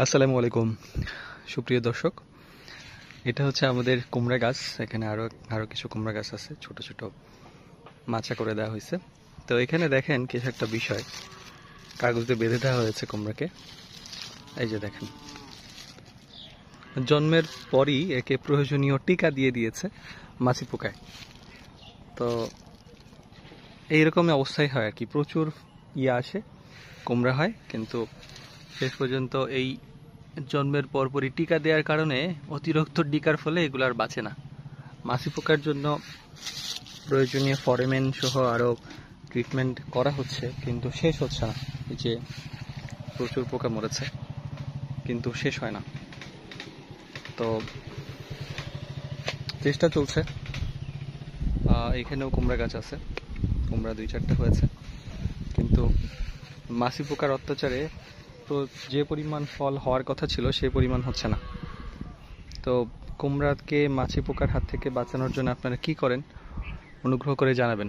আসসালামু আলাইকুম সুপ্রিয় দর্শক। এটা হচ্ছে আমাদের কুমড়া গাছ। এখানে আরো কিছু কুমড়া গাছ আছে, ছোট ছোট মাচা করে দেওয়া হয়েছে। তো এখানে দেখেন কিছু একটা বিষয়, কাগজ দিয়ে বেঁধে দেওয়া হয়েছে কুমড়াকে। এই যে দেখেন, জন্মের পরই একে প্রয়োজনীয় টিকা দিয়ে দিয়েছে মাছি পোকায়। তো এইরকম অবস্থায় হয় আর কি, প্রচুর আসে, কুমড়া হয়, কিন্তু শেষ পর্যন্ত এই জন্মের পরপরই টিকা দেওয়ার কারণে অতিরিক্ত টিকার ফলে এগুলো আর বাঁচে না। মাছি পোকার জন্য প্রয়োজনীয় ফরেমেন সহ আরও ট্রিটমেন্ট করা হচ্ছে, কিন্তু শেষ হচ্ছে না। এই যে প্রচুর পোকা মরেছে, কিন্তু শেষ হয় না। তো চেষ্টা চলছে। এখানেও কুমড়া গাছ আছে, কুমড়া 2-4টা হয়েছে, কিন্তু মাছি পোকার অত্যাচারে তো যে পরিমাণ ফল হওয়ার কথা ছিল সেই পরিমাণ হচ্ছে না। তো কুমড়াকে মাছি পোকার হাত থেকে বাঁচানোর জন্য আপনারা কি করেন অনুগ্রহ করে জানাবেন।